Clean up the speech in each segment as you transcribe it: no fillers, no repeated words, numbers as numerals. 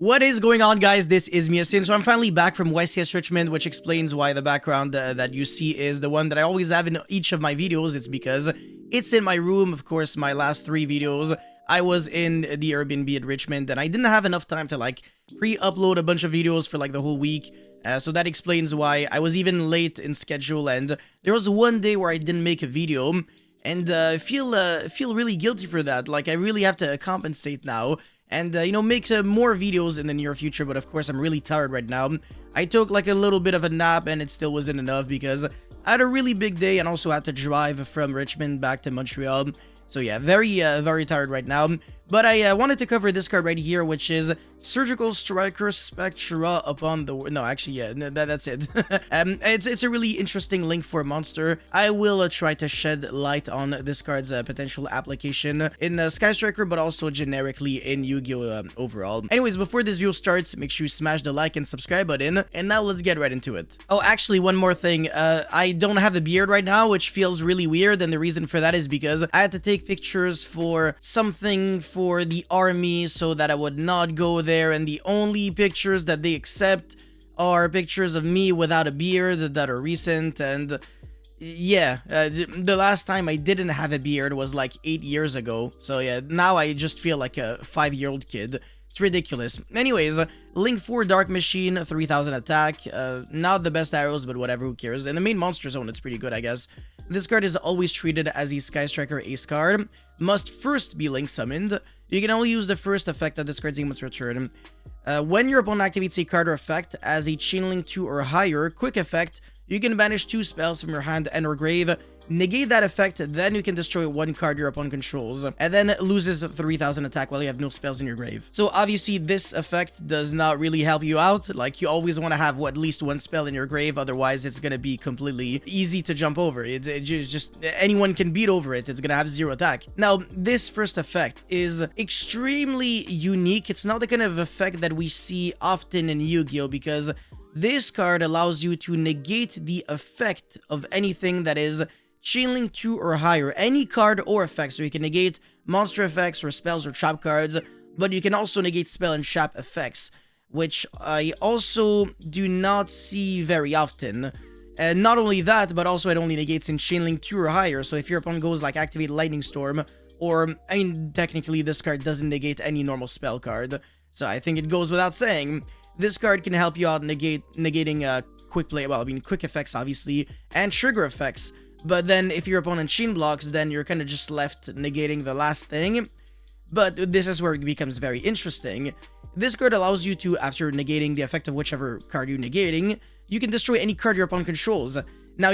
What is going on, guys? This is Miasin. So I'm finally back from YCS Richmond, which explains why the background that you see is the one that I always have in each of my videos. It's because it's in my room. Of course, my last 3 videos, I was in the Airbnb at Richmond, and I didn't have enough time to like pre-upload a bunch of videos for like the whole week. So that explains why I was even late in schedule, and there was one day where I didn't make a video, and I feel really guilty for that. Like, I really have to compensate now. And, you know, make more videos in the near future, but of course I'm really tired right now. I took like a little bit of a nap and it still wasn't enough because I had a really big day and also had to drive from Richmond back to Montreal. So yeah, very tired right now. But I wanted to cover this card right here, which is Surgical Striker Spectra upon the... No, actually, yeah, that's it. It's a really interesting link for a monster. I will try to shed light on this card's potential application in Sky Striker, but also generically in Yu-Gi-Oh! Overall. Anyways, before this video starts, make sure you smash the like and subscribe button, and now let's get right into it. Oh, actually, one more thing. I don't have a beard right now, which feels really weird, and the reason for that is because I had to take pictures for something for the army so that I would not go there, and the only pictures that they accept are pictures of me without a beard that are recent. And yeah, the last time I didn't have a beard was like 8 years ago, so yeah, now I just feel like a 5-year-old kid. It's ridiculous. Anyways, Link 4 Dark Machine, 3000 attack, not the best arrows, but whatever, who cares. In the main monster zone, it's pretty good, I guess. This card is always treated as a Sky Striker Ace card, must first be Link summoned. You can only use the first effect of this card's name must return. When your opponent activates a card or effect as a Chain Link 2 or higher, quick effect, you can banish 2 spells from your hand and or grave, negate that effect, then you can destroy 1 card your opponent controls, and then loses 3000 attack while you have no spells in your grave. So obviously this effect does not really help you out. Like, you always want to have at least 1 spell in your grave, otherwise it's gonna be completely easy to jump over. It just anyone can beat over it. It's gonna have 0 attack. Now, this first effect is extremely unique. It's not the kind of effect that we see often in Yu-Gi-Oh! Because this card allows you to negate the effect of anything that is Chain Link 2 or higher, any card or effect. So you can negate monster effects or spells or trap cards, but you can also negate spell and trap effects, which I also do not see very often. And not only that, but also it only negates in Chain Link 2 or higher. So if your opponent goes like activate Lightning Storm, or I mean technically this card doesn't negate any normal spell card, so I think it goes without saying. This card can help you out negating quick play, well, I mean quick effects obviously, and trigger effects. But then if your opponent chain blocks, then you're kind of just left negating the last thing. But this is where it becomes very interesting. This card allows you to, after negating the effect of whichever card you're negating, you can destroy any card your opponent controls. Now,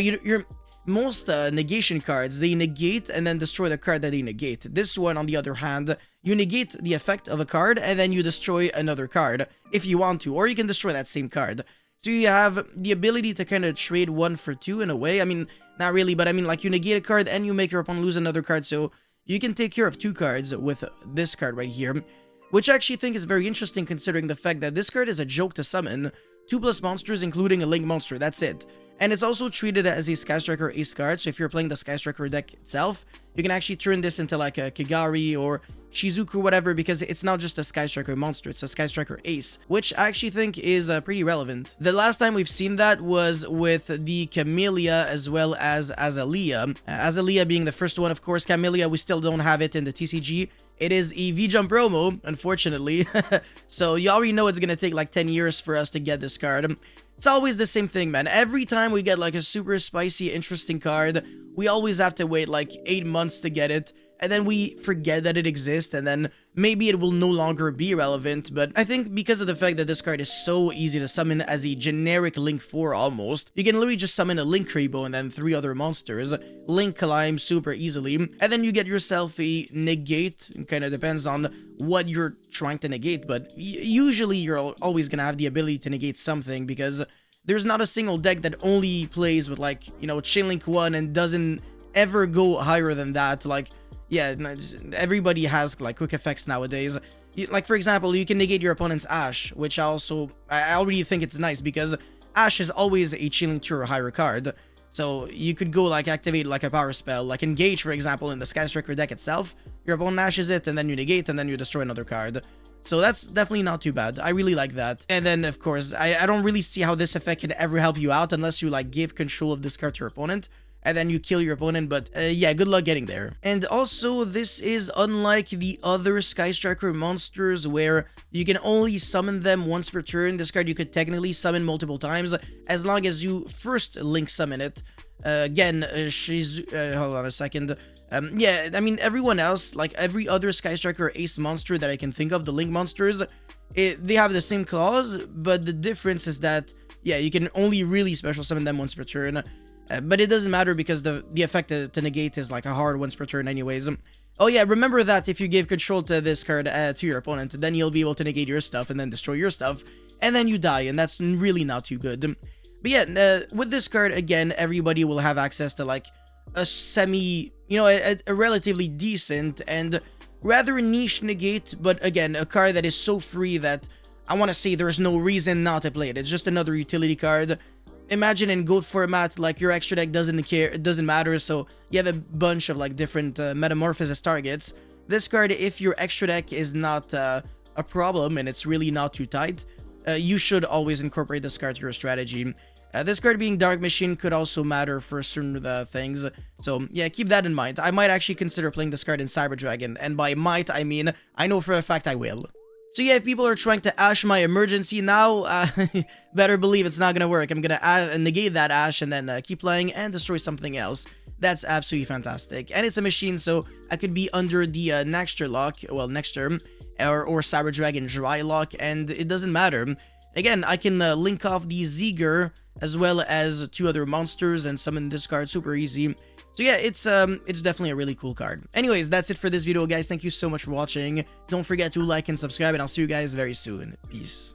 most negation cards, they negate and then destroy the card that they negate. This one, on the other hand, you negate the effect of a card and then you destroy another card if you want to, or you can destroy that same card. So you have the ability to kind of trade 1 for 2 in a way. I mean, not really, but I mean, like, you negate a card and you make your opponent lose another card, so you can take care of 2 cards with this card right here, which I actually think is very interesting considering the fact that this card is a joke to summon. 2+ monsters, including a Link monster, that's it. And it's also treated as a Sky Striker Ace card, so if you're playing the Sky Striker deck itself, you can actually turn this into like a Kigari or Shizuku or whatever, because it's not just a Sky Striker monster, it's a Sky Striker Ace, which I actually think is pretty relevant. The last time we've seen that was with the Camellia as well as Azalea. Azalea being the first one, of course. Camellia, we still don't have it in the TCG. It is a V-Jump promo, unfortunately. So you already know it's gonna take like 10 years for us to get this card. It's always the same thing, man. Every time we get like a super spicy, interesting card, we always have to wait like 8 months to get it, and then we forget that it exists, and then maybe it will no longer be relevant. But I think because of the fact that this card is so easy to summon as a generic Link 4 almost, you can literally just summon a Link Rebo and then 3 other monsters, Link climb super easily, and then you get yourself a negate. It kind of depends on what you're trying to negate, but usually you're always gonna have the ability to negate something, because there's not a single deck that only plays with, like, you know, Chain Link 1 and doesn't ever go higher than that. Like, yeah, everybody has like quick effects nowadays. Like, for example, you can negate your opponent's Ash, which I already think it's nice because Ash is always a Chain Link 2 or higher card. So you could go like activate like a power spell, like Engage, for example, in the Sky Striker deck itself. Your opponent ashes it, and then you negate, and then you destroy another card. So that's definitely not too bad. I really like that. And then, of course, I don't really see how this effect can ever help you out unless you, like, give control of this card to your opponent, and then you kill your opponent, but yeah, good luck getting there. And also, this is unlike the other Sky Striker monsters where you can only summon them once per turn. This card you could technically summon multiple times, as long as you first link summon it. Again, hold on a second. Yeah, I mean, everyone else, like every other Sky Striker Ace monster that I can think of, the Link monsters, they have the same clause, but the difference is that, yeah, you can only really special summon them once per turn. But it doesn't matter because the effect to negate is like a hard once per turn anyways. Oh yeah, remember that if you give control to this card to your opponent, then you'll be able to negate your stuff and then destroy your stuff, and then you die, and that's really not too good. But yeah, with this card, again, everybody will have access to like a semi, you know, a relatively decent and rather niche negate, but again, a card that is so free that I want to say there's no reason not to play it. It's just another utility card. Imagine in GOAT format, like your extra deck doesn't care, it doesn't matter, so you have a bunch of like different metamorphosis targets. This card, if your extra deck is not a problem and it's really not too tight, you should always incorporate this card to your strategy. This card being Dark Machine could also matter for certain things, so yeah, keep that in mind. I might actually consider playing this card in Cyber Dragon, and by might, I mean, I know for a fact I will. So yeah, if people are trying to Ash my emergency now, better believe it's not gonna work. I'm gonna negate that Ash and then keep playing and destroy something else. That's absolutely fantastic. And it's a machine, so I could be under the next lock, well, next turn, or Cyber Dragon Dry Lock, and it doesn't matter. Again, I can link off the Zeger as well as 2 other monsters and summon this card super easy. So yeah, it's definitely a really cool card. Anyways, that's it for this video, guys. Thank you so much for watching. Don't forget to like and subscribe, and I'll see you guys very soon. Peace.